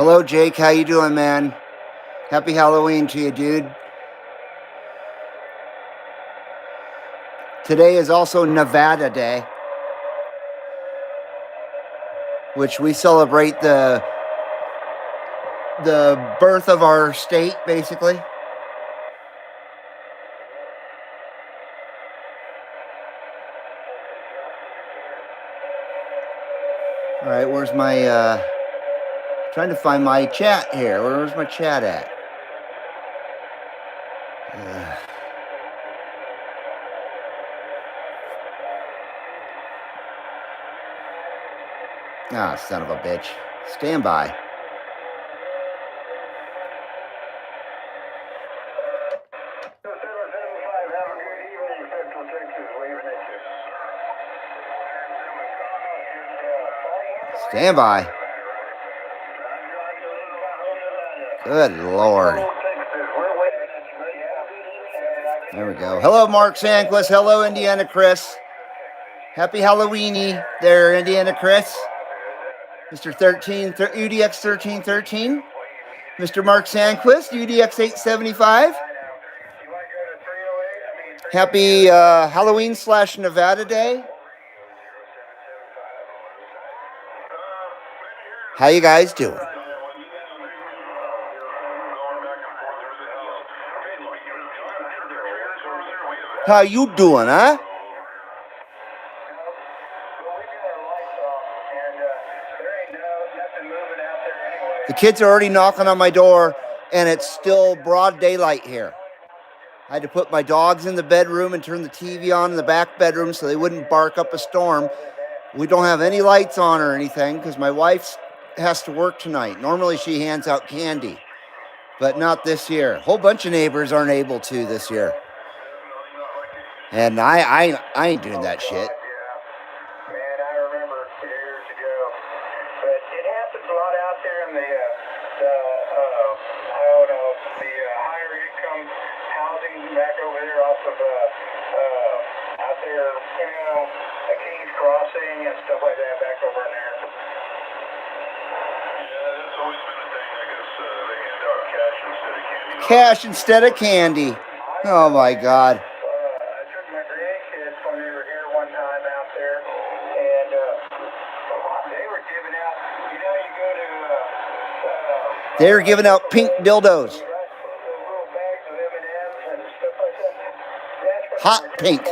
Hello, Jake. How you doing, man? Happy Halloween to you, dude. Today is also Nevada Day, which we celebrate the birth of our state, basically. All right, where's my trying to find my chat here. Where's my chat at? Ah, son of a bitch. Stand by. Stand by. Good Lord. There we go. Hello, Mark Sanquist. Hello, Indiana Chris. Happy Halloweeny there, Indiana Chris. Mr. UDX 1313. Mr. Mark Sanquist, UDX 875. Happy Halloween / Nevada Day. How you guys doing? How you doing, huh? The kids are already knocking on my door, and it's still broad daylight here. I had to put my dogs in the bedroom and turn the TV on in the back bedroom so they wouldn't bark up a storm. We don't have any lights on or anything because my wife has to work tonight. Normally she hands out candy, but not this year. A whole bunch of neighbors aren't able to this year. And I ain't doing that shit. Cash instead of candy. Oh my God. I took my grandkids when they were here one time out there, and they were giving out, you go to... they were giving out pink dildos. Hot pink.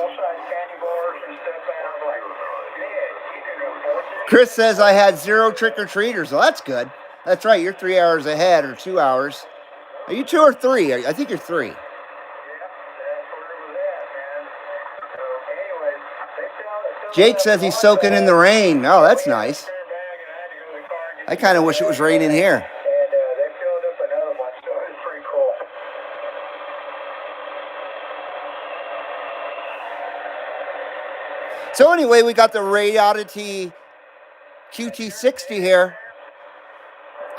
Chris says I had 0 trick-or-treaters. Well, that's good. That's right, you're 3 hours ahead, or 2 hours. Are you 2 or 3? I think you're 3. Jake says he's soaking in the rain. Oh, that's nice. I kind of wish it was raining here. So anyway, we got the Reality QT60 here.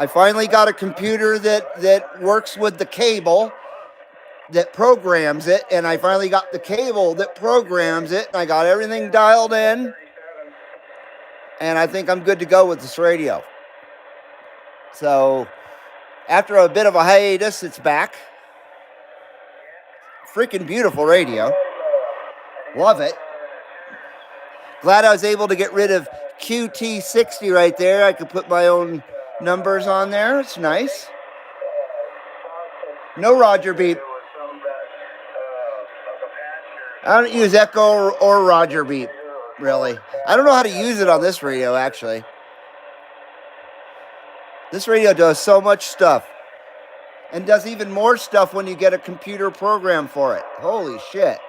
I finally got a computer that works with the cable that programs it, and I finally got the cable that programs it, and I got everything dialed in, and I think I'm good to go with this radio. So after a bit of a hiatus, it's back. Freaking beautiful radio. Love it. Glad I was able to get rid of QT60 right there. I could put my own numbers on there. It's nice. No Roger beep. I don't use Echo or Roger beep, really. I don't know how to use it on this radio, actually. This radio does so much stuff. And does even more stuff when you get a computer program for it. Holy shit.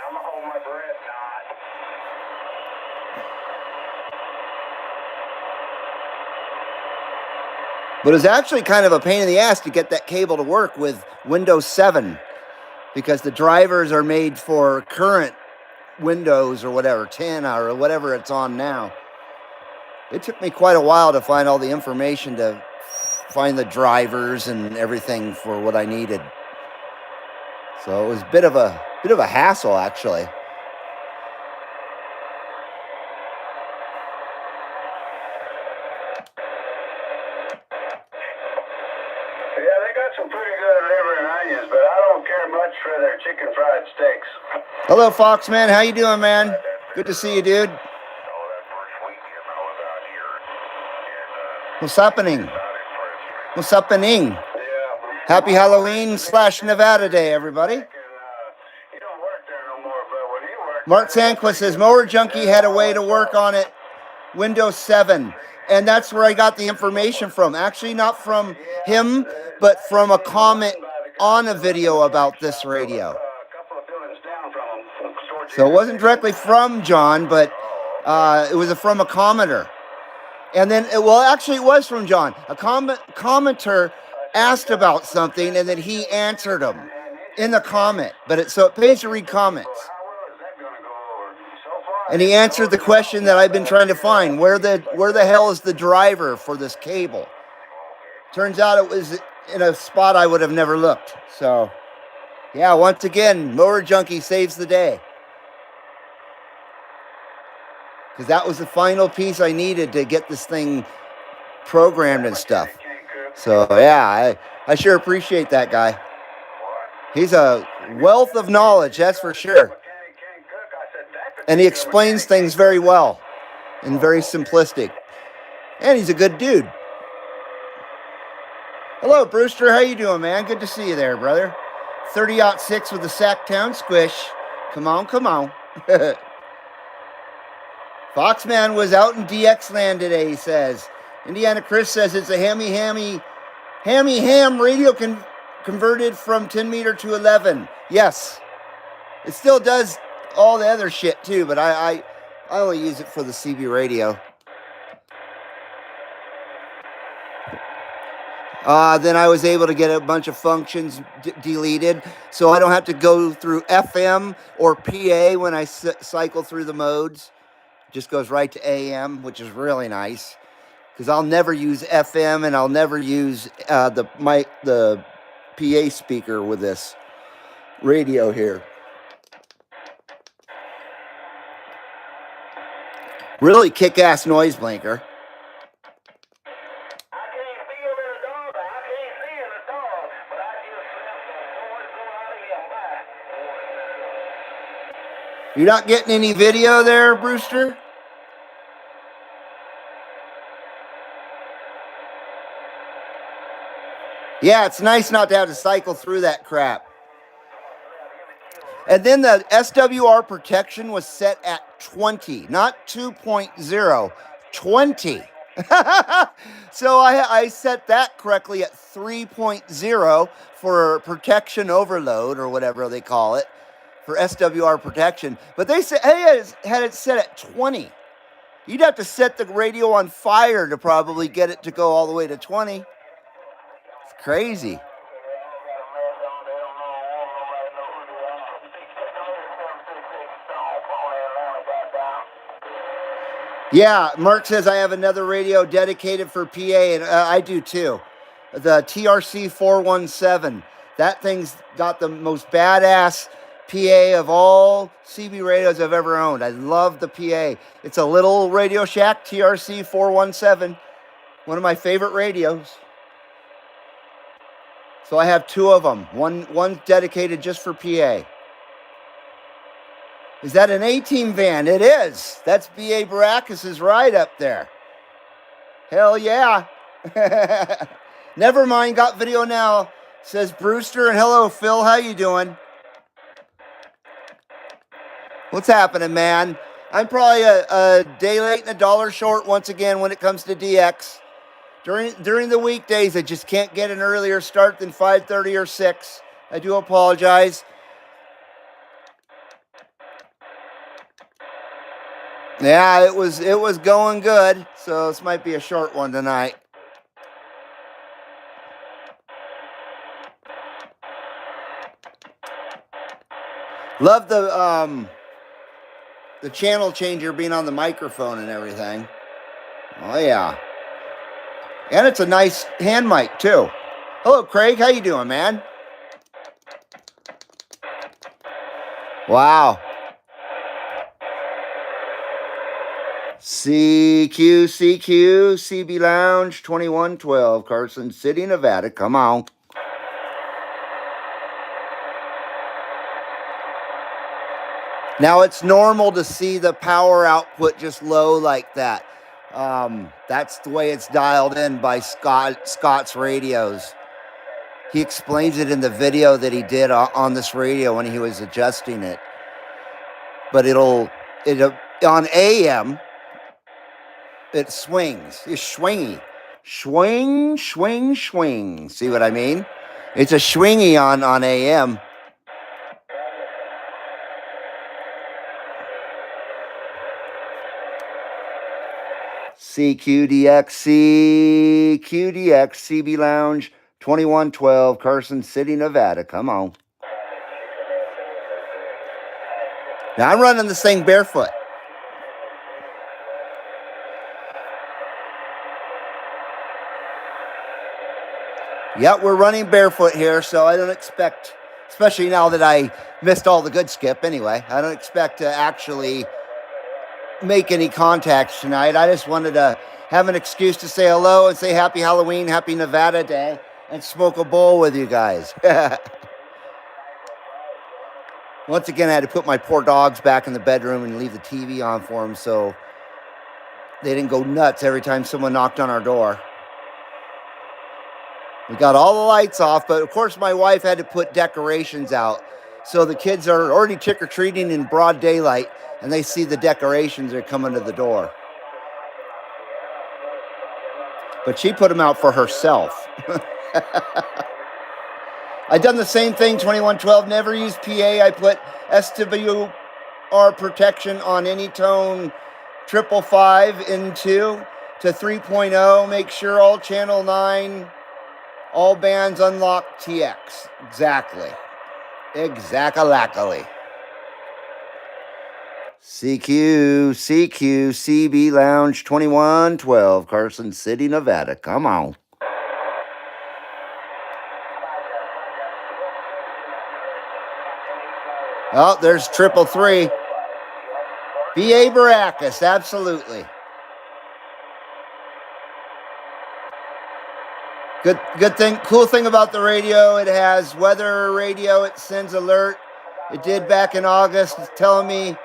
I'm gonna hold my breath, But it's actually kind of a pain in the ass to get that cable to work with Windows 7 because the drivers are made for current Windows or whatever, 10 or whatever it's on now. It took me quite a while to find all the information to find the drivers and everything for what I needed. So it was a bit of a hassle, actually. got some pretty good liver and onions, but I don't care much for their chicken fried steaks. Hello, Foxman. How you doing, man? Good to see you, dude. What's happening? What's happening? Happy Halloween / Nevada Day, everybody. Mark Sanquist says, Mower Junkie had a way to work on it, Windows 7. And that's where I got the information from. Actually, not from him, but from a comment on a video about this radio. So it wasn't directly from John, but it was from a commenter. And then, well, actually, it was from John. A commenter asked about something, and then he answered him in the comment. But so it pays to read comments. And he answered the question that I've been trying to find: where the hell is the driver for this cable? Turns out it was in a spot I would have never looked. So, yeah, once again, Mower Junkie saves the day. Because that was the final piece I needed to get this thing programmed and stuff. So, yeah, I sure appreciate that guy. He's a wealth of knowledge, that's for sure. And he explains things very well and very simplistic. And he's a good dude. Hello, Brewster. How you doing, man? Good to see you there, brother. 30-06 with the Sacktown Squish. Come on, come on. Foxman was out in DX land today, he says. Indiana Chris says it's a hammy ham radio converted from 10 meter to 11. Yes. It still does all the other shit too, but I only use it for the CB radio. Then I was able to get a bunch of functions deleted, so I don't have to go through FM or PA when I cycle through the modes. It just goes right to AM, which is really nice, because I'll never use FM and I'll never use the PA speaker with this radio here. Really kick-ass noise blanker. You're not getting any video there, Brewster? Yeah, it's nice not to have to cycle through that crap. And then the SWR protection was set at 20, not 2.0, 20. So I set that correctly at 3.0 for protection overload, or whatever they call it, for SWR protection. But they had it set at 20. You'd have to set the radio on fire to probably get it to go all the way to 20. It's crazy. Yeah, Mark says I have another radio dedicated for PA, and I do too. The TRC 417. That thing's got the most badass PA of all CB radios I've ever owned. I love the PA. It's a little Radio Shack TRC 417. One of my favorite radios. So I have two of them. One dedicated just for PA. Is that an A-Team van? It is. That's B.A. Baracus' ride up there. Hell yeah. Never mind, got video now, says Brewster. And hello, Phil. How you doing? What's happening, man? I'm probably a day late and $1 short once again when it comes to DX. During the weekdays, I just can't get an earlier start than 5:30 or 6. I do apologize. Yeah, it was going good, so this might be a short one tonight. Love the channel changer being on the microphone and everything. Oh yeah. And it's a nice hand mic too. Hello, Craig. How you doing, man? Wow. CQ, CB Lounge 2112, Carson City, Nevada. Come on. Now it's normal to see the power output just low like that. That's the way it's dialed in by Scott's radios. He explains it in the video that he did on this radio when he was adjusting it. But it'll on AM, it swings. It's swingy. Swing, swing, swing. See what I mean? It's a swingy on AM. CQDX, CB Lounge, 2112, Carson City, Nevada. Come on. Now I'm running this thing barefoot. Yep, we're running barefoot here, so I don't expect, especially now that I missed all the good skip anyway, I don't expect to actually make any contacts tonight. I just wanted to have an excuse to say hello and say happy Halloween, happy Nevada Day, and smoke a bowl with you guys. Once again, I had to put my poor dogs back in the bedroom and leave the TV on for them so they didn't go nuts every time someone knocked on our door. We got all the lights off, but of course my wife had to put decorations out. So the kids are already trick-or-treating in broad daylight, and they see the decorations that are coming to the door. But she put them out for herself. I done the same thing, 2112, never use PA. I put SWR protection on any tone 555 into to 3.0. Make sure all channel 9, all bands unlock TX. Exactly. Exactly. CB Lounge 2112, Carson City, Nevada. Come on. Oh, there's 333. B.A. Baracus, absolutely. Good thing, cool thing about the radio, it has weather radio, it sends alert. It did back in August. It's telling me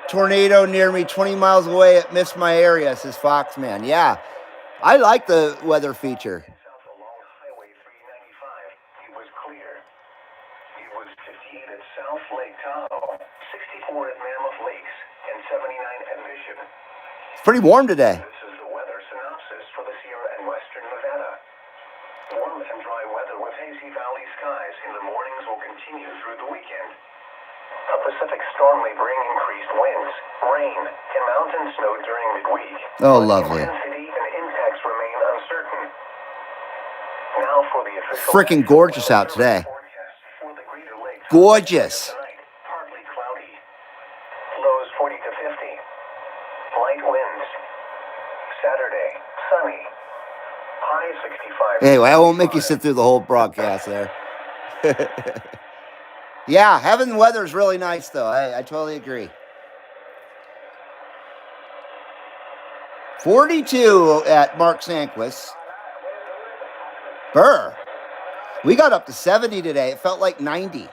tornado near me 20 miles away. It missed my area, says Foxman. Yeah, I like the weather feature. South along Highway 395, it was clear. It was 58 at South Lake Tahoe, 64 at Mammoth Lakes, and 79 at Vision. It's pretty warm today. This is the weather synopsis for the Sierra and Western Nevada. Warm and dry weather with hazy valley skies in the mornings will continue through the weekend. A Pacific storm may bring increased winds, rain, and mountain snow during midweek. Oh, lovely. Intensity and impacts remain uncertain. Now for the official Freaking gorgeous out today. forecast for the Greater Lakes. Gorgeous. Tonight, partly cloudy. Lows 40 to 50. Light winds. Saturday, sunny. High 65. Anyway, I won't make you sit through the whole broadcast there. Yeah, having the weather is really nice, though. I totally agree. 42 at Mark Sanquist. Burr. We got up to 70 today. It felt like 90.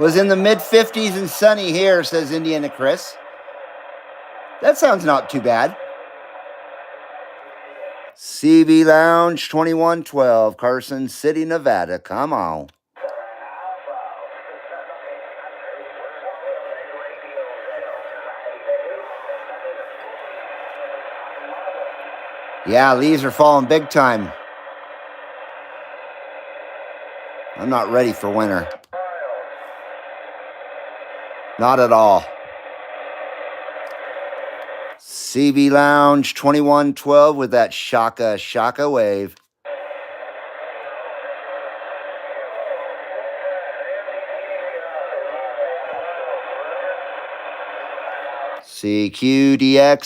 Was in the mid-50s and sunny here, says Indiana Chris. That sounds not too bad. CB Lounge 2112, Carson City, Nevada. Come on. Yeah, leaves are falling big time. I'm not ready for winter. Not at all. CB Lounge 2112 with that shaka wave. CQDX,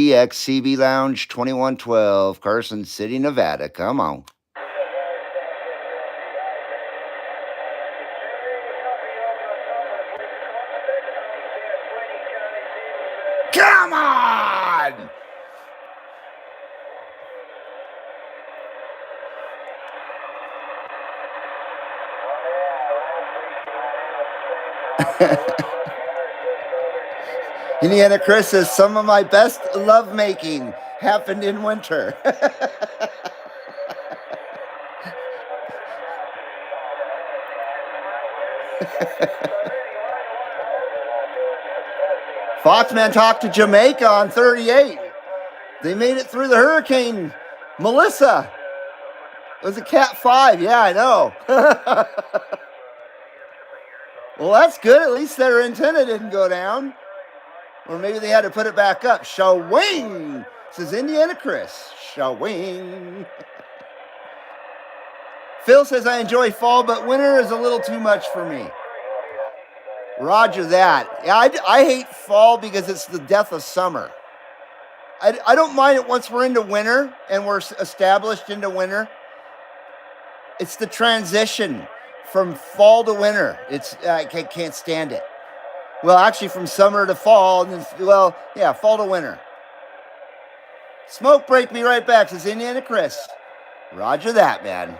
CB Lounge 2112, Carson City, Nevada. Come on. Come on! Indiana Chris says, some of my best lovemaking happened in winter. Foxman talked to Jamaica on 38. They made it through the hurricane. Melissa. It was a Cat 5. Yeah, I know. Well, that's good. At least their antenna didn't go down. Or maybe they had to put it back up. Shawing, says Indiana Chris. Shawing. Phil says, I enjoy fall, but winter is a little too much for me. Roger that. Yeah, I hate fall because it's the death of summer. I don't mind it once we're into winter and we're established into winter. It's the transition from fall to winter. I can't stand it. Well, actually, from summer to fall, and then, well, yeah, fall to winter. Smoke break, be right back, says Indiana Chris. Roger that, man.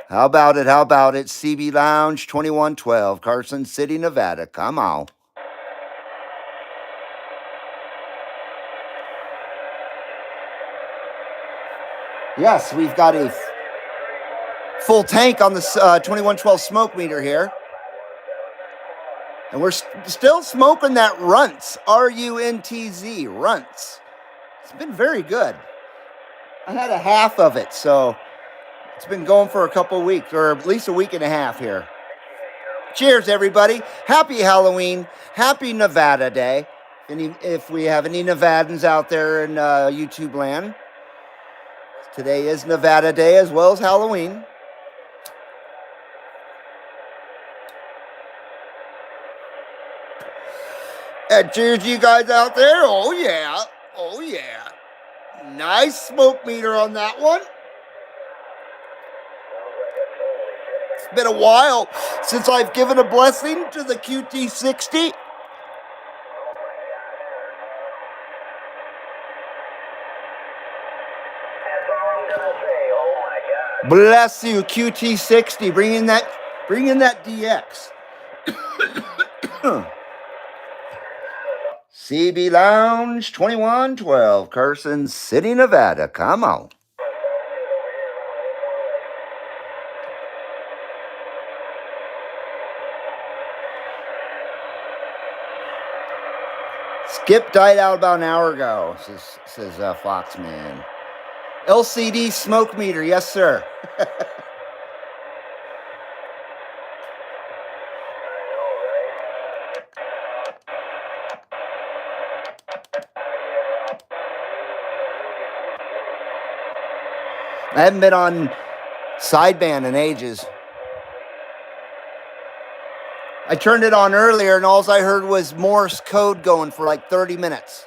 How about it? How about it? CB Lounge 2112, Carson City, Nevada. Come on. Yes, we've got a full tank on the 2112 smoke meter here. And we're still smoking that Runts, R-U-N-T-Z, Runts. It's been very good. I had a half of it, so it's been going for a couple of weeks, or at least a week and a half here. Cheers, everybody. Happy Halloween. Happy Nevada Day. If we have any Nevadans out there in YouTube land. Today is Nevada Day as well as Halloween. And cheers to you guys out there. Oh, yeah. Oh, yeah. Nice smoke meter on that one. It's been a while since I've given a blessing to the QT60. Bless you, QT60. Bring in that DX. CB Lounge 2112, Carson City, Nevada. Come on. Skip died out about an hour ago, says Foxman. LCD smoke meter, yes, sir. I haven't been on sideband in ages. I turned it on earlier, and all I heard was Morse code going for like 30 minutes.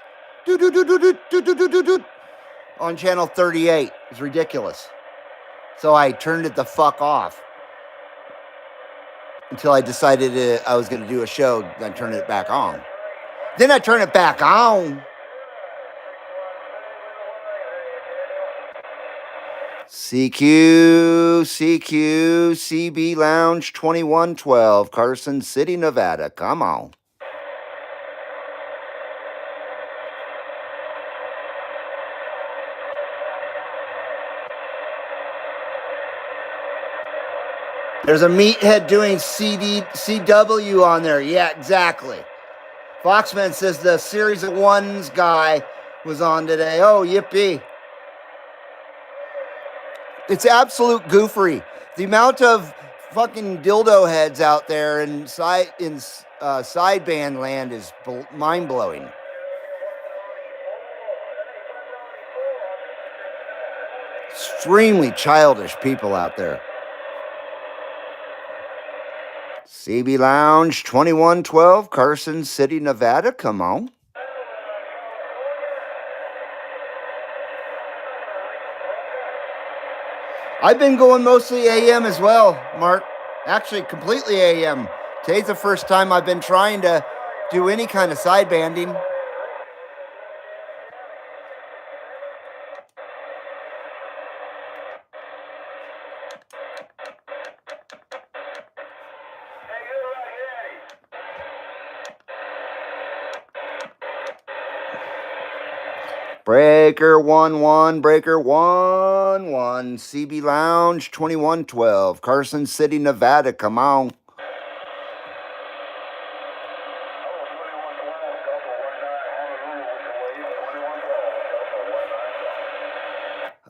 On channel 38. It's ridiculous. So I turned it the fuck off until I decided I was going to do a show. Then I turned it back on. Then I turned it back on. CB Lounge 2112, Carson City, Nevada. Come on. There's a meathead doing CW on there. Yeah, exactly. Foxman says the Series of Ones guy was on today. Oh, yippee. It's absolute goofery. The amount of fucking dildo heads out there in sideband land is mind-blowing. Extremely childish people out there. CB Lounge 2112, Carson City, Nevada. Come on. I've been going mostly AM as well, Mark. Actually, completely AM. Today's the first time I've been trying to do any kind of sidebanding. Breaker 1-1, Breaker 1-1, CB Lounge 2112, Carson City, Nevada. Come on.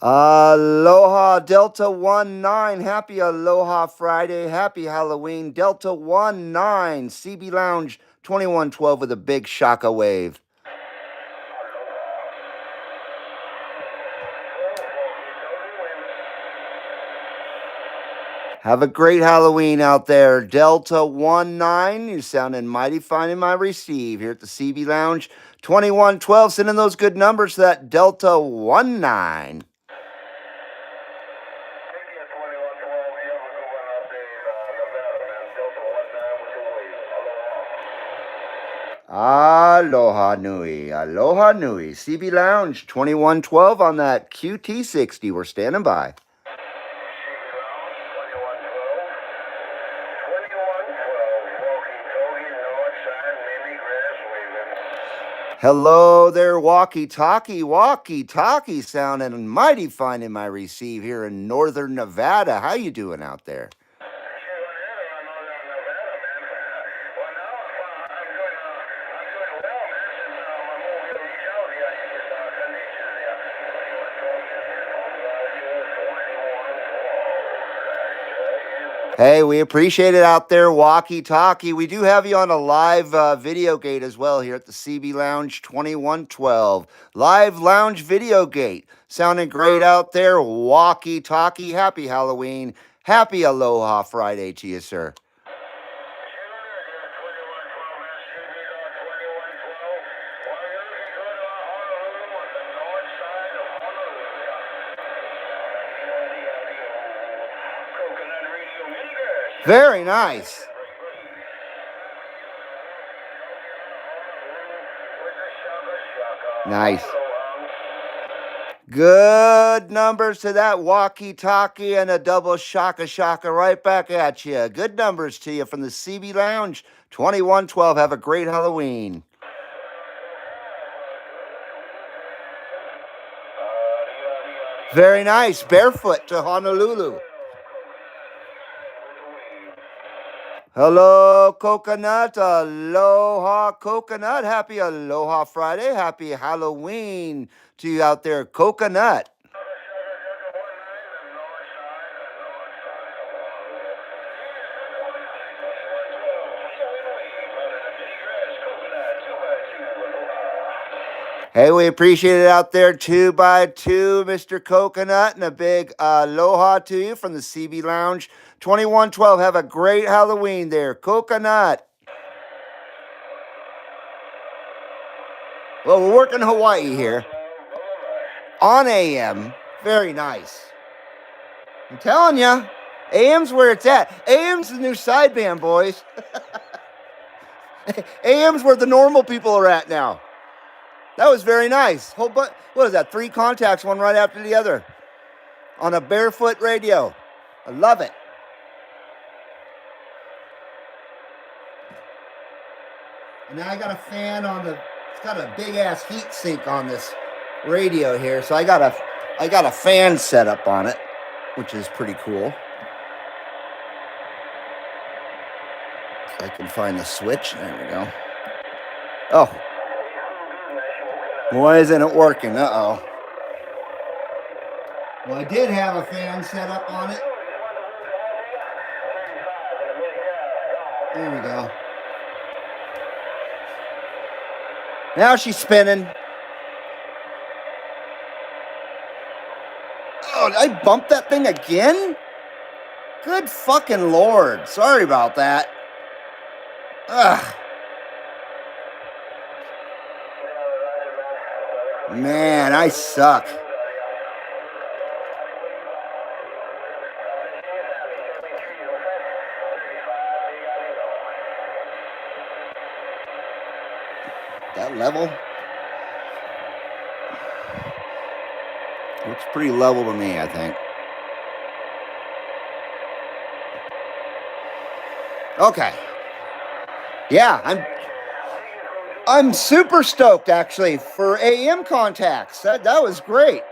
Aloha Delta 19, happy Aloha Friday, happy Halloween. Delta 19, CB Lounge 2112 with a big shaka wave. Have a great Halloween out there. Delta 19, you're sounding mighty fine in my receive here at the CB Lounge 2112. Sending those good numbers to that Delta 19. Aloha Nui, Aloha Nui. CB Lounge 2112 on that QT60. We're standing by. Hello there, walkie-talkie sounding mighty fine in my receive here in northern Nevada. How you doing out there? Hey, we appreciate it out there, walkie-talkie. We do have you on a live video gate as well here at the CB Lounge 2112. Live lounge video gate. Sounding great out there, walkie-talkie. Happy Halloween. Happy Aloha Friday to you, sir. Very nice. Nice. Good numbers to that walkie-talkie and a double shaka right back at you. Good numbers to you from the CB Lounge 2112. Have a great Halloween. Very nice. Barefoot to Honolulu. Hello, Coconut. Aloha, Coconut. Happy Aloha Friday. Happy Halloween to you out there, Coconut. Hey, we appreciate it out there, 2x2, Mr. Coconut, and a big aloha to you from the CB Lounge 2112. Have a great Halloween there, Coconut. Well, we're working Hawaii here on AM. Very nice. I'm telling you, AM's where it's at. AM's the new sideband, boys. AM's where the normal people are at now. That was very nice. What is that? 3 contacts, one right after the other, on a barefoot radio. I love it. And now I got a fan on it's got a big ass heat sink on this radio here, so I got a fan set up on it, which is pretty cool. If I can find the switch. There we go. Oh. Why isn't it working? Uh-oh. Well, I did have a fan set up on it. There we go. Now she's spinning. Oh, did I bump that thing again? Good fucking Lord. Sorry about that. Ugh. Man, I suck. That level? Looks pretty level to me, I think. Okay. Yeah, I'm super stoked, actually, for AM contacts. That was great.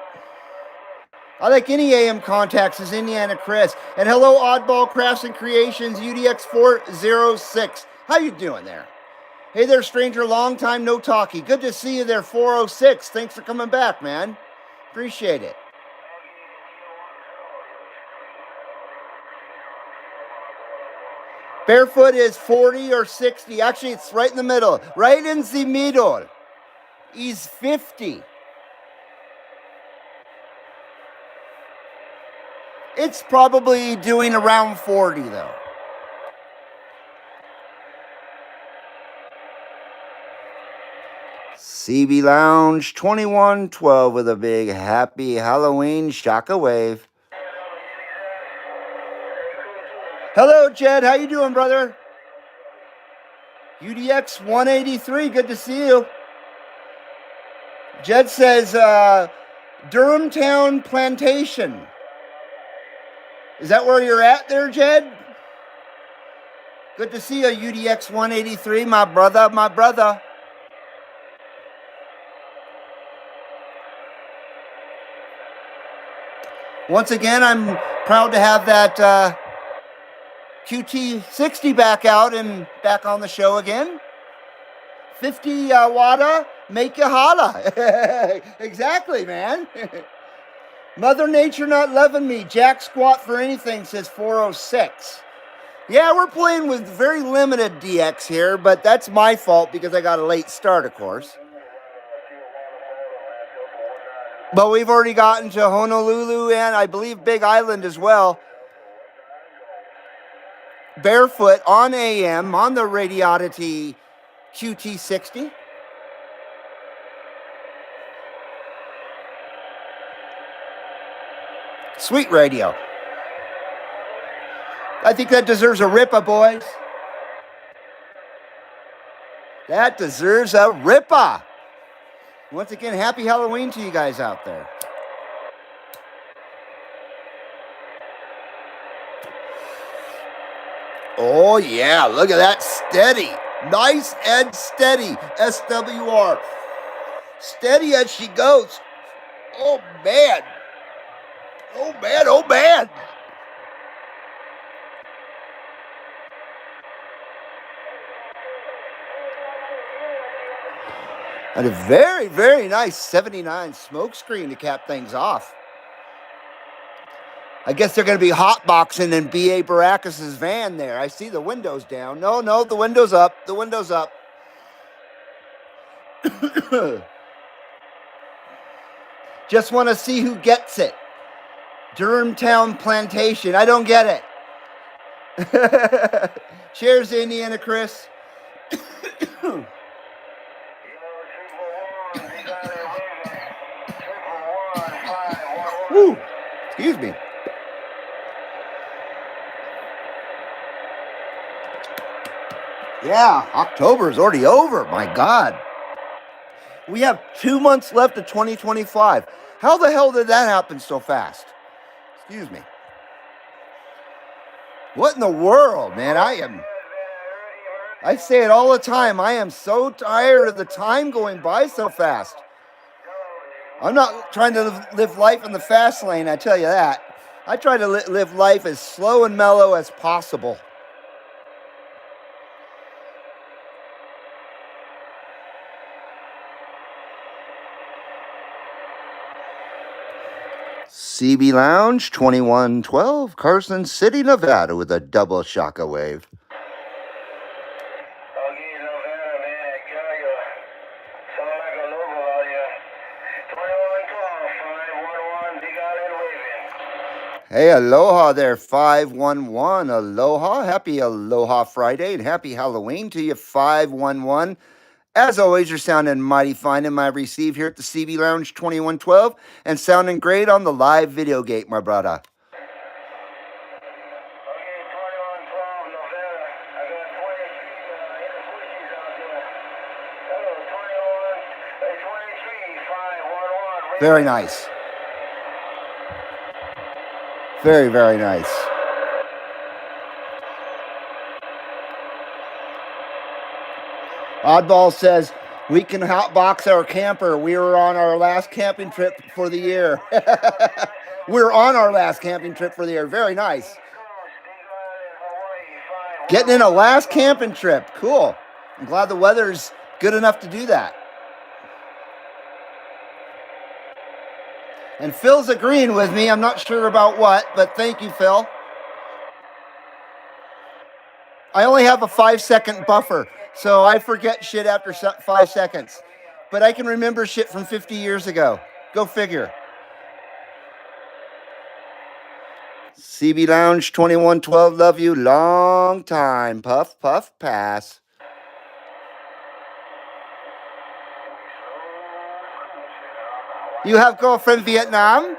I like any AM contacts, as Indiana Chris. And hello, Oddball Crafts and Creations, UDX406. How you doing there? Hey there, stranger. Long time no talkie. Good to see you there, 406. Thanks for coming back, man. Appreciate it. Barefoot is 40 or 60. Actually, it's right in the middle. Right in the middle. He's 50. It's probably doing around 40, though. CB Lounge 2112 with a big happy Halloween shockwave. Hello, Jed. How you doing, brother? UDX 183. Good to see you. Jed says Durham Town Plantation. Is that where you're at there, Jed? Good to see you, UDX 183, my brother, my brother. Once again, I'm proud to have that QT60 back out and back on the show again. 50 wada, make you holla. Exactly, man. Mother Nature not loving me. Jack squat for anything, says 406. Yeah, we're playing with very limited DX here, but that's my fault because I got a late start, of course. But we've already gotten to Honolulu and I believe Big Island as well. Barefoot on AM on the Radiodity QT60. Sweet radio. I think that deserves a ripper, boys. That deserves a ripper. Once again, happy Halloween to you guys out there. Oh, yeah, look at that steady. Nice and steady. SWR. Steady as she goes. Oh, man. Oh, man, oh, man. And a very, very nice 79 smoke screen to cap things off. I guess they're going to be hotboxing in B.A. Baracus' van there. I see the windows down. No, the window's up. The window's up. Just want to see who gets it. Durham Town Plantation. I don't get it. Cheers, Indiana Chris. Woo. Excuse me. Yeah, October is already over. My God. We have 2 months left of 2025. How the hell did that happen so fast? Excuse me. What in the world, man? I say it all the time. I am so tired of the time going by so fast. I'm not trying to live life in the fast lane, I tell you that. I try to live life as slow and mellow as possible. CB Lounge 2112, Carson City, Nevada, with a double shockwave. Hey, aloha there, 511. Aloha. Happy Aloha Friday and happy Halloween to you, 511. As always, you're sounding mighty fine in my receive here at the CB Lounge 2112 and sounding great on the live Videogate, my brother. Very nice. Very, very nice. Oddball says, We can hotbox our camper. We were on our last camping trip for the year. We're on our last camping trip for the year. Very nice. Getting in a last camping trip. Cool. I'm glad the weather's good enough to do that. And Phil's agreeing with me. I'm not sure about what, but thank you, Phil. I only have a 5-second buffer, so I forget shit after 5 seconds. But I can remember shit from 50 years ago. Go figure. CB Lounge 2112, love you. Long time. Puff, puff, pass. You have girlfriend Vietnam?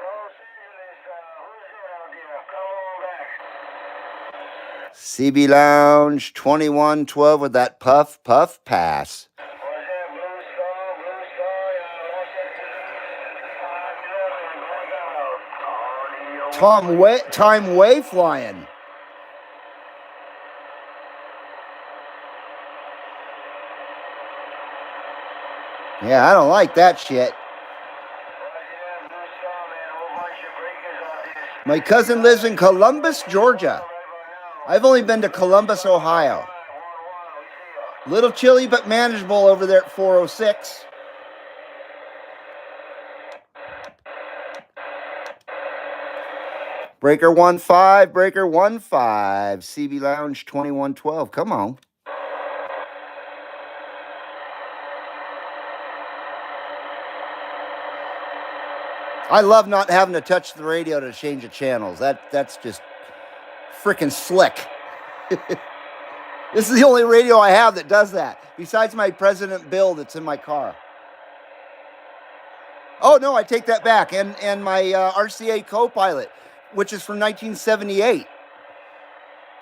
CB Lounge 2112 with that puff, puff, pass. Time way flying. Yeah, I don't like that shit. My cousin lives in Columbus, Georgia. I've only been to Columbus, Ohio. Little chilly but manageable over there at 406. Breaker 1-5, Breaker 1-5, CB Lounge 2112. Come on. I love not having to touch the radio to change the channels. That's just freaking slick. This is the only radio I have that does that, besides my President Bill that's in my car. Oh, no, I take that back. And my RCA Copilot, which is from 1978.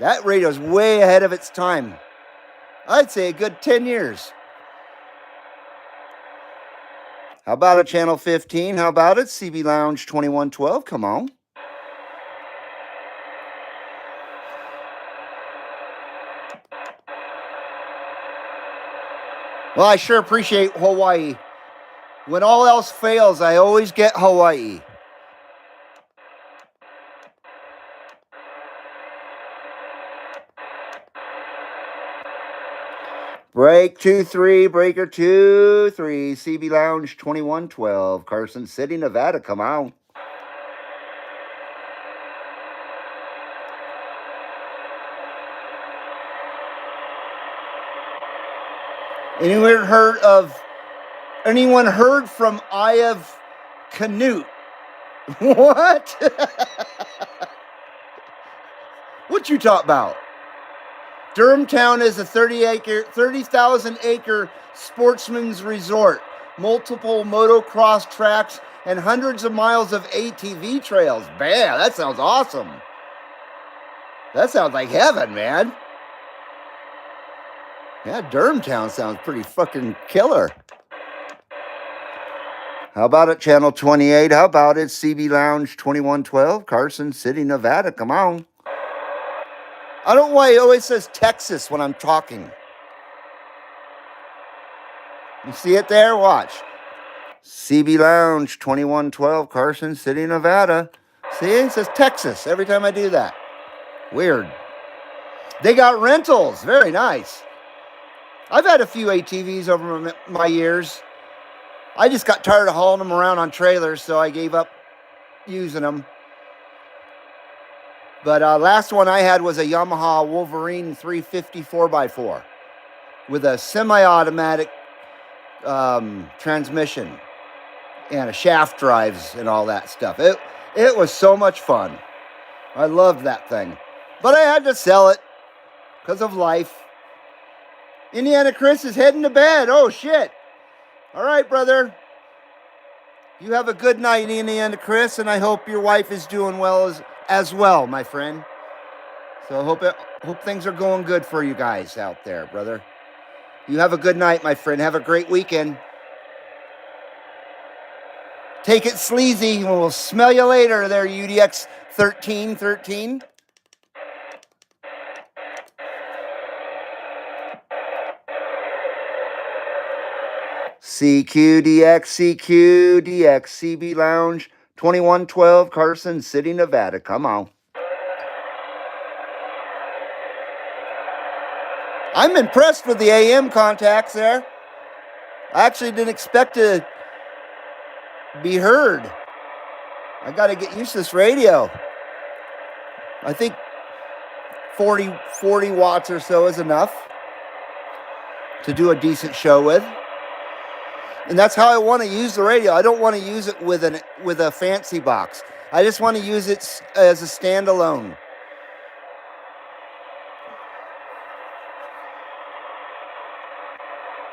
That radio's way ahead of its time. I'd say a good 10 years. How about it, Channel 15? How about it, CB Lounge 2112? Come on. Well, I sure appreciate Hawaii. When all else fails, I always get Hawaii. Break 2-3, Breaker 2-3, CB Lounge 2112, Carson City, Nevada. Come on. Anyone heard from Iev Canute? What? What you talk about? Durham Town is a 30,000 acre sportsman's resort, multiple motocross tracks, and hundreds of miles of ATV trails. Bam, that sounds awesome. That sounds like heaven, man. Yeah, Durham Town sounds pretty fucking killer. How about it, Channel 28? How about it, CB Lounge 2112, Carson City, Nevada? Come on. I don't know why it always says Texas when I'm talking. You see it there? Watch. CB Lounge 2112, Carson City, Nevada. See, it says Texas every time I do that. Weird. They got rentals. Very nice. I've had a few ATVs over my years. I just got tired of hauling them around on trailers, so I gave up using them. But last one I had was a Yamaha Wolverine 350 4x4 with a semi-automatic transmission and a shaft drives and all that stuff. It was so much fun. I loved that thing. But I had to sell it because of life. Indiana Chris is heading to bed. Oh, shit. All right, brother. You have a good night, Indiana Chris, and I hope your wife is doing well as well, my friend. So hope things are going good for you guys out there, brother. You have a good night, my friend. Have a great weekend. Take it sleazy. We'll smell you later there, UDX 1313. CQDX, CQDX, CB Lounge, 2112 Carson City, Nevada. Come on. I'm impressed with the AM contacts there. I actually didn't expect to be heard. I got to get used to this radio. I think 40 watts or so is enough to do a decent show with. And that's how I want to use the radio. I don't want to use it with a fancy box. I just want to use it as a standalone.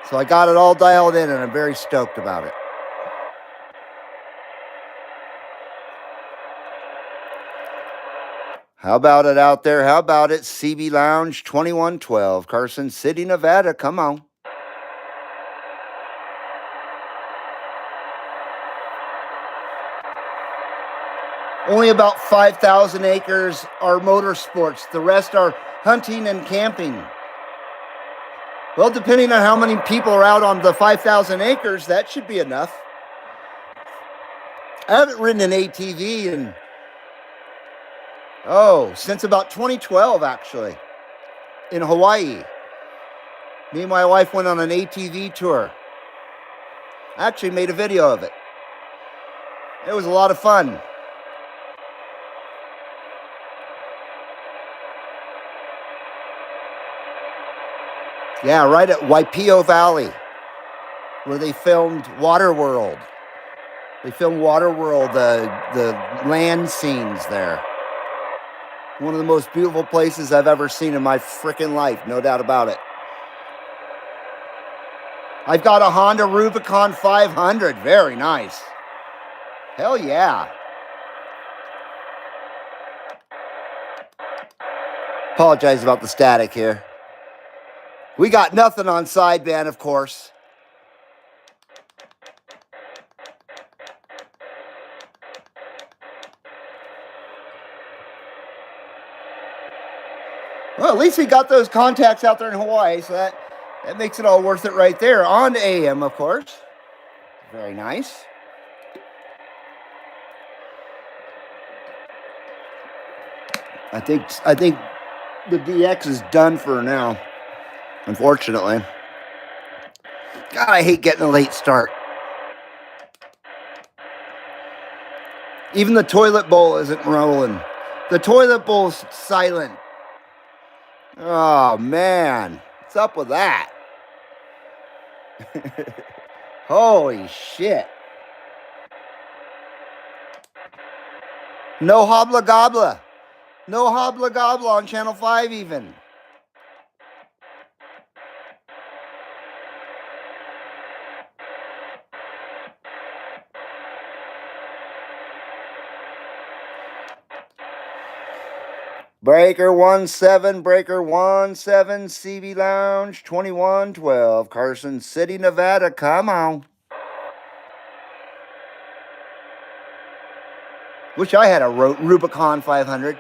So I got it all dialed in, and I'm very stoked about it. How about it out there? How about it? CB Lounge 2112, Carson City, Nevada. Come on. Only about 5,000 acres are motorsports. The rest are hunting and camping. Well, depending on how many people are out on the 5,000 acres, that should be enough. I haven't ridden an ATV since about 2012, actually, in Hawaii. Me and my wife went on an ATV tour. I actually made a video of it. It was a lot of fun. Yeah, right at Waipio Valley, where they filmed Waterworld. They filmed Waterworld, the land scenes there. One of the most beautiful places I've ever seen in my freaking life, no doubt about it. I've got a Honda Rubicon 500, very nice. Hell yeah. Apologize about the static here. We got nothing on sideband, of course. Well, at least we got those contacts out there in Hawaii, so that makes it all worth it right there. On AM, of course. Very nice. I think the DX is done for now, unfortunately. God, I hate getting a late start. Even the toilet bowl isn't rolling. The toilet bowl's silent. Oh, man. What's up with that? Holy shit. No hobla gobla. No hobla gobla on Channel 5 even. Breaker 17, CB Lounge 2112, Carson City, Nevada. Come on. Wish I had a Rubicon 500.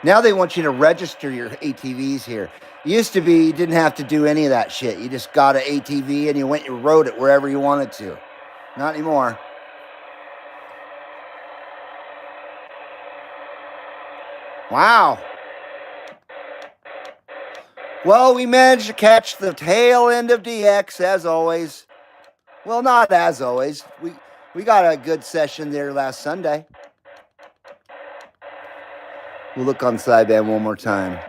Now they want you to register your ATVs here. It used to be you didn't have to do any of that shit. You just got an ATV and you rode it wherever you wanted to. Not anymore. Wow. Well, we managed to catch the tail end of DX as always. Well, not as always. We got a good session there last Sunday. We'll look on sideband one more time.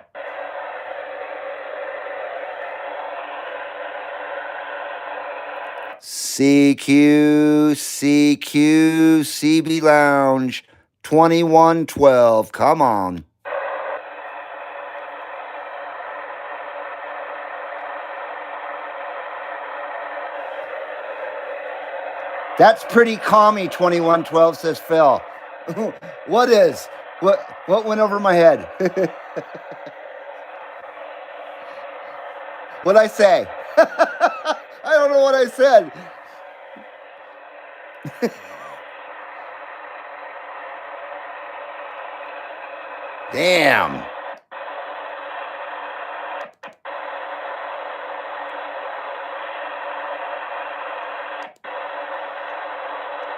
CB Lounge 2112. Come on. That's pretty calmy, 2112, says Phil. What is? What went over my head? What'd I say? I don't know what I said. Damn.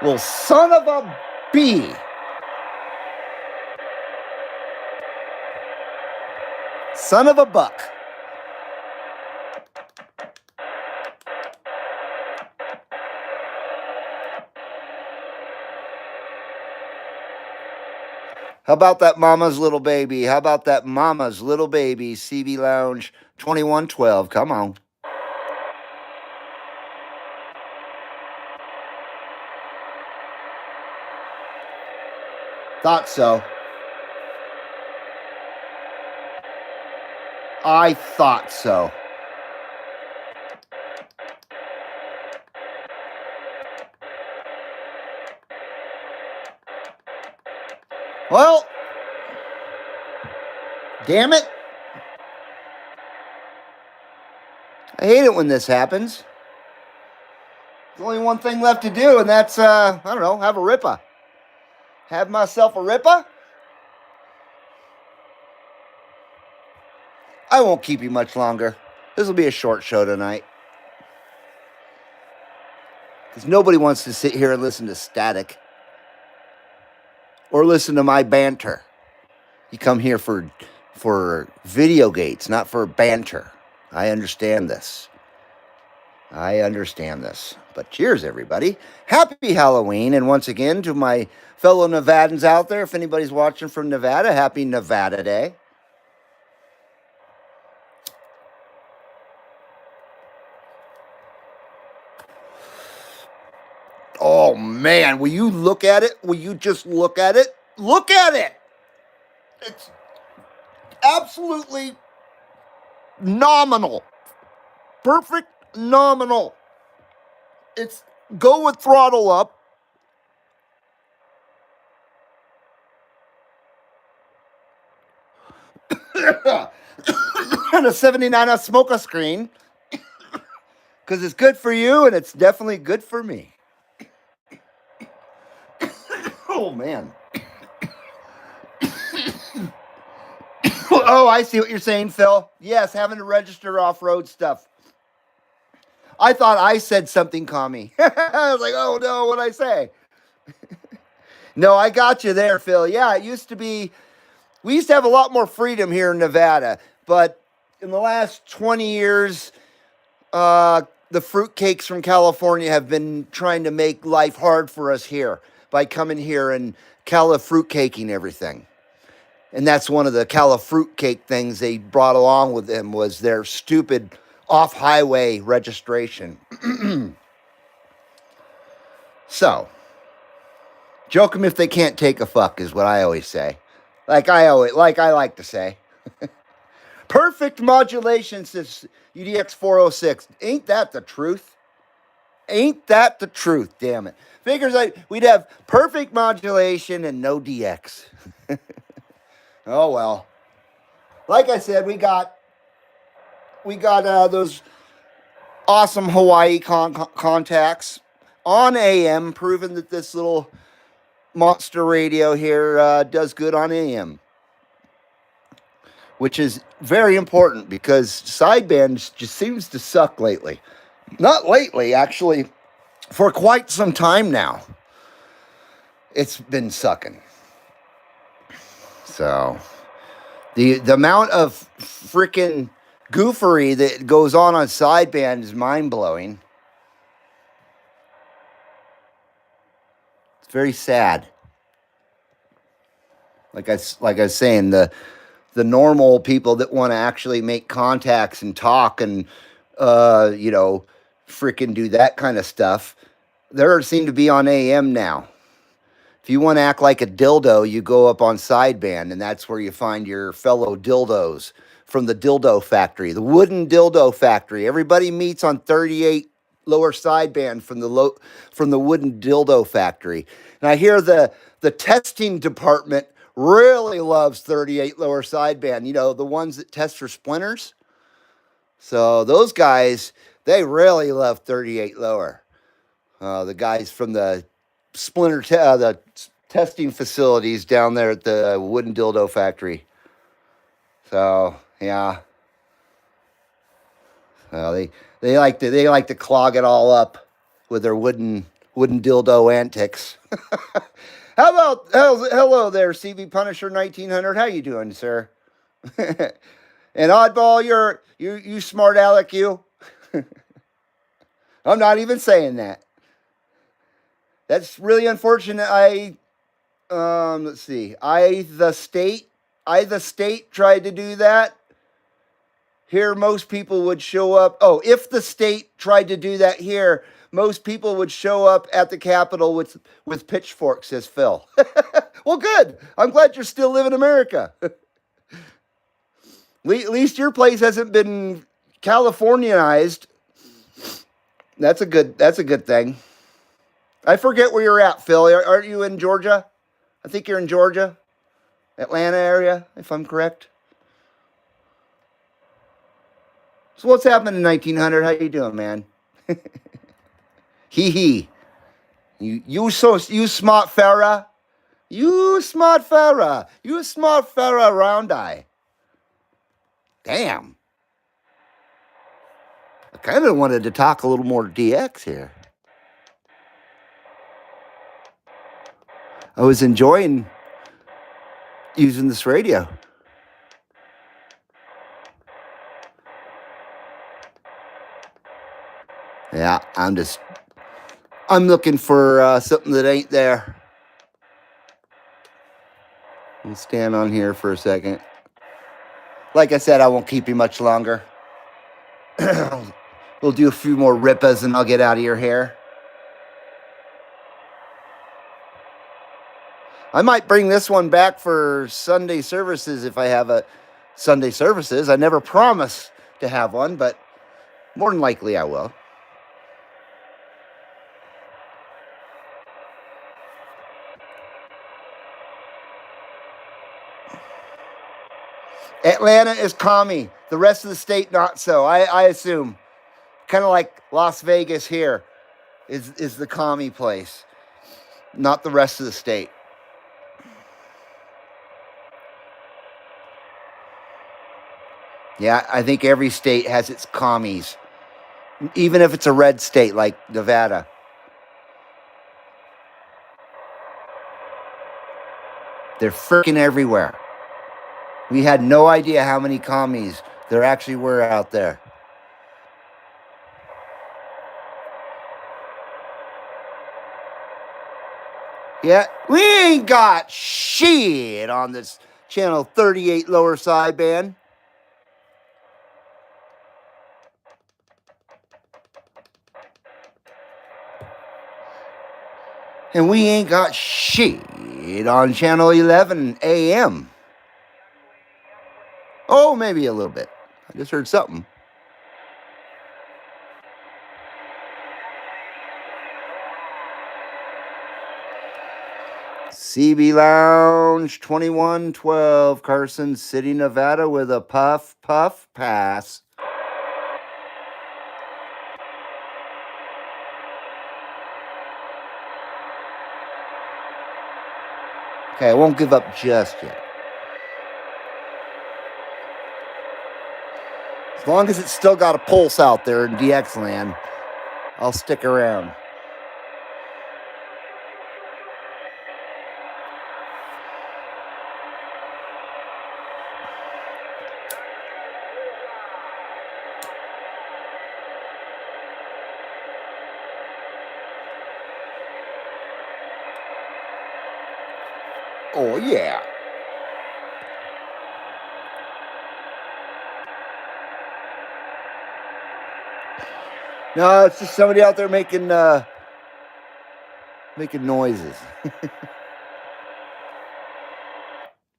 Well, son of a bee. Son of a buck. How about that mama's little baby? How about that mama's little baby? CB Lounge 2112. Come on. Thought so. I thought so. Well, damn it. I hate it when this happens. There's only one thing left to do, and that's, I don't know, have a ripper. Have myself a ripper. I won't keep you much longer. This will be a short show tonight. Because nobody wants to sit here and listen to static. Or listen to my banter. You come here for Videogates, not for banter. I understand this. But cheers, everybody. Happy Halloween. And once again, to my fellow Nevadans out there, if anybody's watching from Nevada, happy Nevada Day. Oh, man. Will you look at it? Will you just look at it? Look at it! It's absolutely nominal. Perfect nominal. It's go with throttle up. And a 79 smoker screen. Because it's good for you and it's definitely good for me. Oh, man. Oh, I see what you're saying, Phil. Yes, having to register off-road stuff. I thought I said something, commie. I was like, oh, no, what'd I say? No, I got you there, Phil. Yeah, it used to be... We used to have a lot more freedom here in Nevada. But in the last 20 years... the fruitcakes from California have been trying to make life hard for us here by coming here and fruitcaking everything. And that's one of the fruitcake things they brought along with them was their stupid off-highway registration. So, joke them if they can't take a fuck is what I always say. Like I like to say. Perfect modulation, says UDX 406. Ain't that the truth? Ain't that the truth, damn it. Figures we'd have perfect modulation and no DX. Oh, well. Like I said, we got those awesome Hawaii contacts on AM, proving that this little monster radio here does good on AM. Which is very important because sideband just seems to suck lately. Not lately, actually, for quite some time now. It's been sucking. So, the amount of freaking goofery that goes on sideband is mind-blowing. It's very sad. Like I was saying, the normal people that want to actually make contacts and talk and, freaking do that kind of stuff, there seem to be on AM now. If you want to act like a dildo, you go up on sideband, and that's where you find your fellow dildos from the dildo factory, the wooden dildo factory. Everybody meets on 38 lower sideband from the wooden dildo factory. And I hear the testing department really loves 38 lower sideband, the ones that test for splinters. So those guys, they really love 38 lower. The guys from the the testing facilities down there at the wooden dildo factory. So yeah, they like to clog it all up with their wooden wooden dildo antics. How about hello there, CV Punisher 1900? How you doing, sir? And Oddball, you smart aleck, you. I'm not even saying that. That's really unfortunate. Let's see. The state tried to do that. Here, most people would show up. Oh, if the state tried to do that here, most people would show up at the Capitol with pitchforks, says Phil. Well, good. I'm glad you're still living in America. At least your place hasn't been Californianized. That's a good thing. I forget where you're at, Phil. Aren't you in Georgia? I think you're in Georgia, Atlanta area, if I'm correct. So what's happening in 1900? How you doing, man? Hee hee. You smart fella. You smart fella. You smart fella round eye. Damn. I kind of wanted to talk a little more DX here. I was enjoying using this radio. Yeah, I'm looking for something that ain't there. I'll stand on here for a second. Like I said, I won't keep you much longer. We'll do a few more rippas and I'll get out of your hair. I might bring this one back for Sunday services if I have a Sunday services. I never promise to have one, but more than likely I will. Atlanta is commie. The rest of the state, not so. I assume. Kind of like Las Vegas here is the commie place, not the rest of the state. Yeah, I think every state has its commies, even if it's a red state like Nevada. They're freaking everywhere. We had no idea how many commies there actually were out there. Yeah, we ain't got shit on this channel 38 lower sideband. And we ain't got shit on channel 11 AM. Oh, maybe a little bit. I just heard something. CB Lounge 2112, Carson City, Nevada, with a puff pass. Okay, I won't give up just yet. As long as it's still got a pulse out there in DX land, I'll stick around. Oh, yeah. No, it's just somebody out there making noises.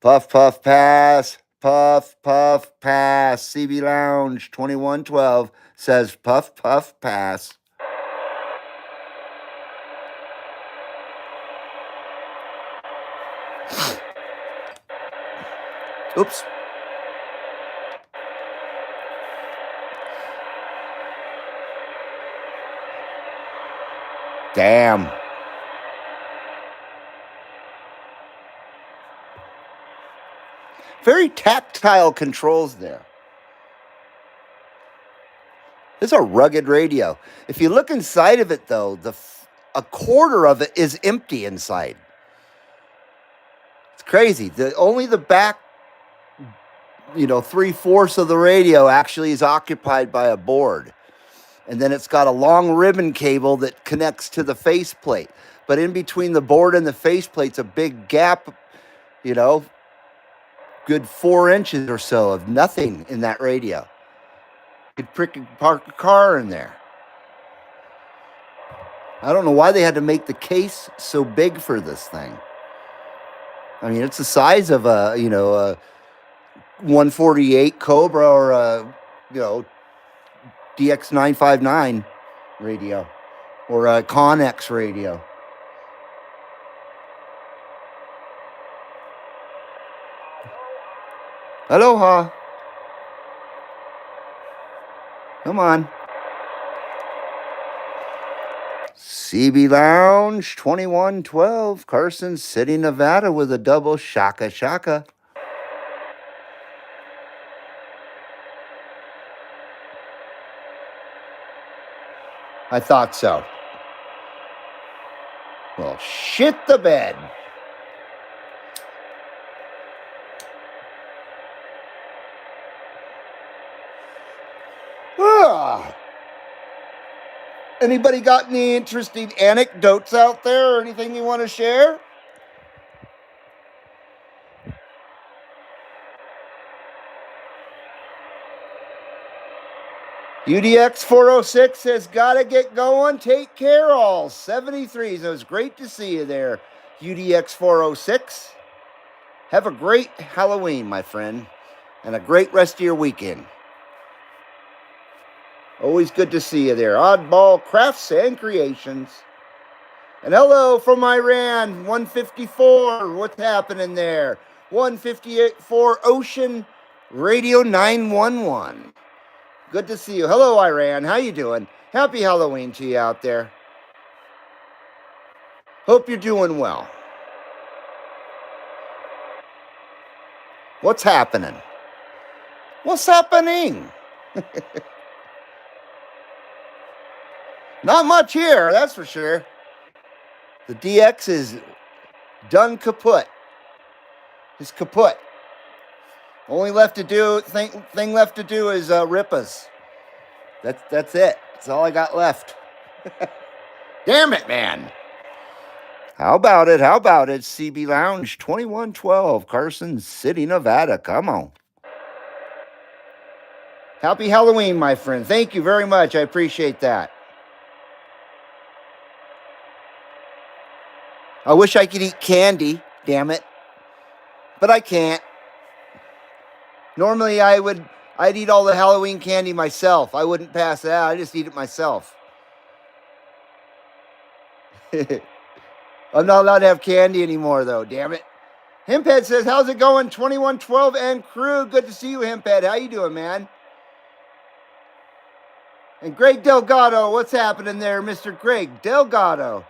Puff pass. Puff pass. CB Lounge 2112 says puff pass. Oops. Damn. Very tactile controls there. This is a rugged radio. If you look inside of it, though, a quarter of it is empty inside. It's crazy. Only the back, 3/4 of the radio actually is occupied by a board. And then it's got a long ribbon cable that connects to the faceplate. But in between the board and the faceplate's a big gap, good 4 inches or so of nothing in that radio. You could park a car in there. I don't know why they had to make the case so big for this thing. I mean, it's the size of a 148 Cobra or a, DX959 radio or a Connex radio. Aloha. Come on. CB Lounge 2112, Carson City, Nevada with a double shaka shaka. I thought so. Well, shit the bed. Anybody got any interesting anecdotes out there or anything you want to share? UDX 406 says, gotta get going. Take care, all 73s. It was great to see you there, UDX 406. Have a great Halloween, my friend, and a great rest of your weekend. Always good to see you there. Oddball Crafts and Creations. And hello from Iran, 154. What's happening there? 154 Ocean Radio 911. Good to see you. Hello, Iran. How you doing? Happy Halloween to you out there. Hope you're doing well. What's happening? What's happening? Not much here, that's for sure. The DX is done kaput. It's kaput. Only left to do thing left to do is rip us. That's it. That's all I got left. Damn it, man. How about it? CB Lounge 2112, Carson City, Nevada. Come on. Happy Halloween, my friend. Thank you very much. I appreciate that. I wish I could eat candy, damn it. But I can't. Normally I'd eat all the Halloween candy myself. I wouldn't pass it out. I just eat it myself. I'm not allowed to have candy anymore though, damn it. Hemphead says, how's it going? 2112 and crew. Good to see you, Hemphead. How you doing, man? And Greg Delgado, what's happening there, Mr. Greg Delgado?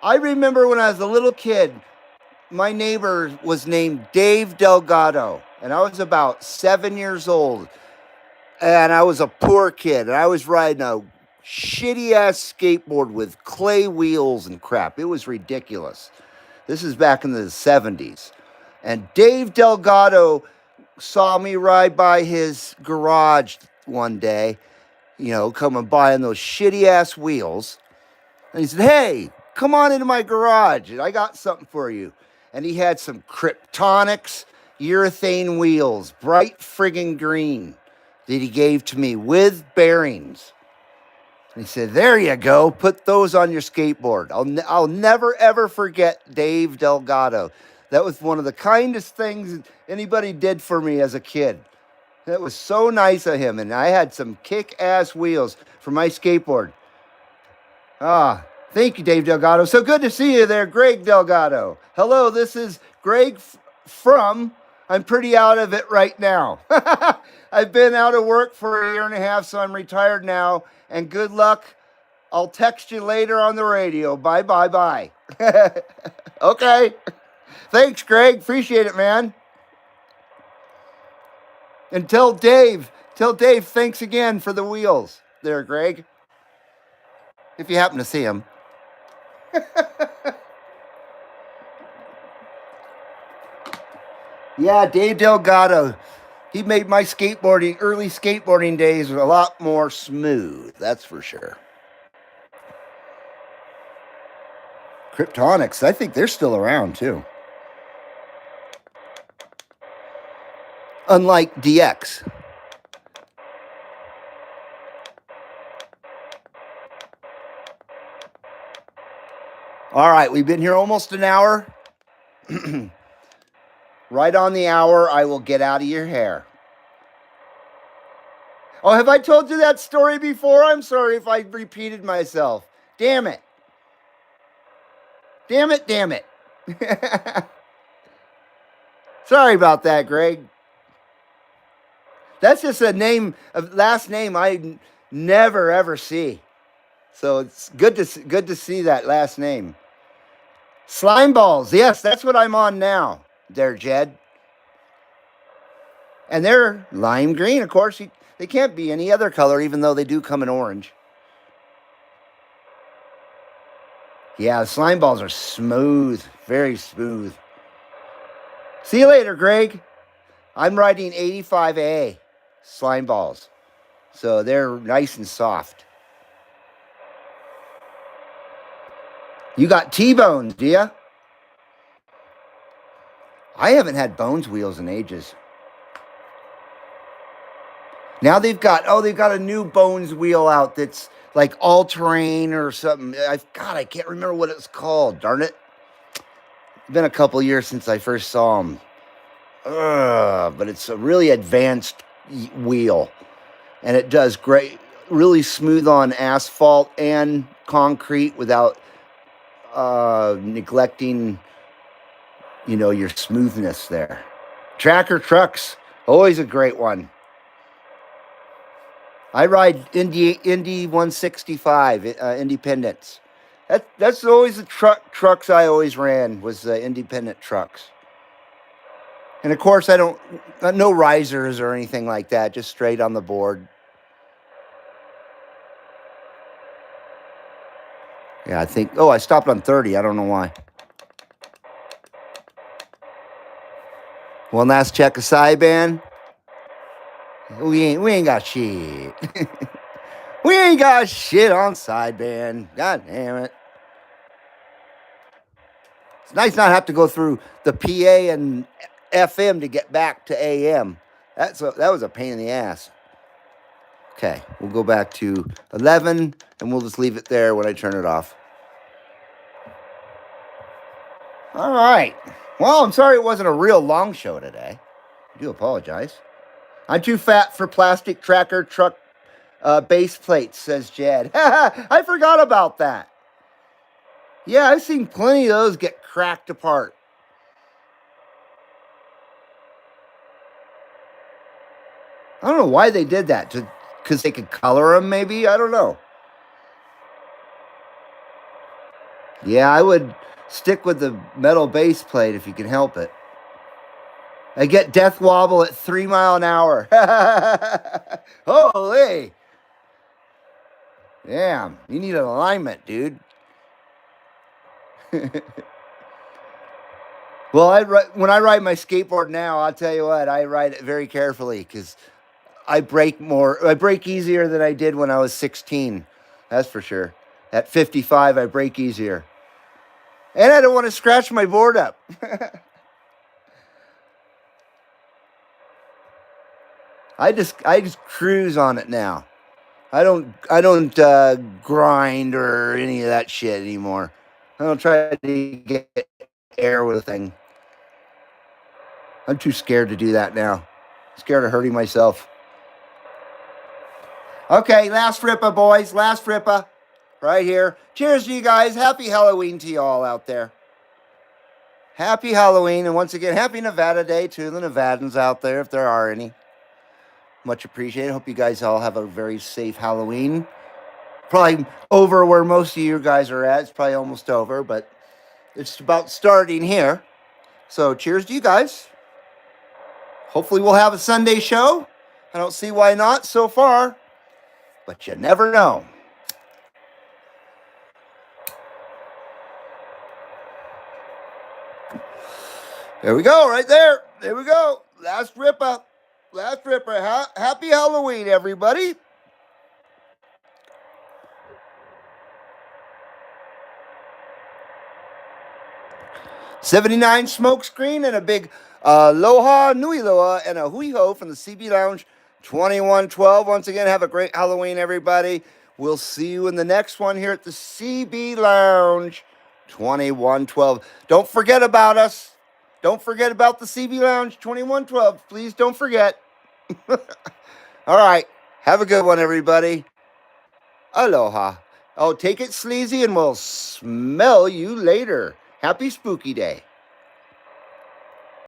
I remember when I was a little kid, my neighbor was named Dave Delgado, and I was about 7 years old, and I was a poor kid, and I was riding a shitty-ass skateboard with clay wheels and crap. It was ridiculous. This is back in the 70s, and Dave Delgado saw me ride by his garage one day, coming by on those shitty-ass wheels, and he said, hey, come on into my garage, and I got something for you. And he had some Kryptonics urethane wheels, bright friggin' green, that he gave to me with bearings. And he said, there you go, put those on your skateboard. I'll never, ever forget Dave Delgado. That was one of the kindest things anybody did for me as a kid. That was so nice of him, and I had some kick-ass wheels for my skateboard. Thank you, Dave Delgado. So good to see you there, Greg Delgado. Hello, this is Greg from, I'm pretty out of it right now. I've been out of work for a year and a half, so I'm retired now. And good luck. I'll text you later on the radio. Bye, bye, bye. Okay. Thanks, Greg. Appreciate it, man. And tell Dave, thanks again for the wheels there, Greg. If you happen to see him. Yeah, Dave Delgado. He made my early skateboarding days a lot more smooth. That's for sure. Kryptonics, I think they're still around too. Unlike DX. All right, we've been here almost an hour. Right on the hour, I will get out of your hair. Oh, have I told you that story before? I'm sorry if I repeated myself. Damn it. Damn it, damn it. Sorry about that, Greg. That's just a last name I never ever see. So it's good to see that last name. Slime balls. Yes, that's what I'm on now. There, Jed. And they're lime green, of course. They can't be any other color, even though they do come in orange. Yeah, the slime balls are smooth, very smooth. See you later, Greg. I'm riding 85A slime balls. So they're nice and soft. You got T-Bones, do ya? I haven't had Bones wheels in ages. Now they've got a new Bones wheel out that's like all-terrain or something. I can't remember what it's called. Darn it. It's been a couple years since I first saw them. But it's a really advanced wheel. And it does great, really smooth on asphalt and concrete without neglecting, your smoothness there. Tracker trucks, always a great one. I ride Indy 165 Independence. That's always the trucks I always ran was independent trucks. And of course, no risers or anything like that, just straight on the board. Yeah, I stopped on 30. I don't know why. One last check of sideband. We ain't got shit. We ain't got shit on sideband. God damn it. It's nice not have to go through the PA and FM to get back to AM. That was a pain in the ass. Okay, we'll go back to 11, and we'll just leave it there when I turn it off. All right. Well, I'm sorry it wasn't a real long show today. I do apologize. I'm too fat for plastic tracker truck base plates, says Jed. I forgot about that. Yeah, I've seen plenty of those get cracked apart. I don't know why they did that. Because they could color them, maybe? I don't know. Yeah, I would stick with the metal base plate if you can help it. I get death wobble at 3 miles an hour. Holy! Damn, you need an alignment, dude. Well, when I ride my skateboard now, I'll tell you what, I ride it very carefully because I brake easier than I did when I was 16. That's for sure. At 55, I brake easier. And I don't want to scratch my board up. I just cruise on it now. I don't grind or any of that shit anymore. I don't try to get air with a thing. I'm too scared to do that now. Scared of hurting myself. Okay, last Rippa, boys. Last Rippa. Right here. Cheers to you guys. Happy Halloween to you all out there. Happy Halloween. And once again, happy Nevada Day to the Nevadans out there, if there are any. Much appreciated. Hope you guys all have a very safe Halloween. Probably over where most of you guys are at. It's probably almost over, but it's about starting here. So cheers to you guys. Hopefully we'll have a Sunday show. I don't see why not so far, but you never know. There we go, right there. There we go. Last ripper. Last ripper. Happy Halloween, everybody. '79 smoke screen and a big Aloha Nui Loa and a hui ho from the CB Lounge 2112. Once again, have a great Halloween, everybody. We'll see you in the next one here at the CB Lounge 2112. Don't forget about us. Don't forget about the CB Lounge 2112. Please don't forget. All right. Have a good one, everybody. Aloha. Oh, take it sleazy, and we'll smell you later. Happy Spooky Day.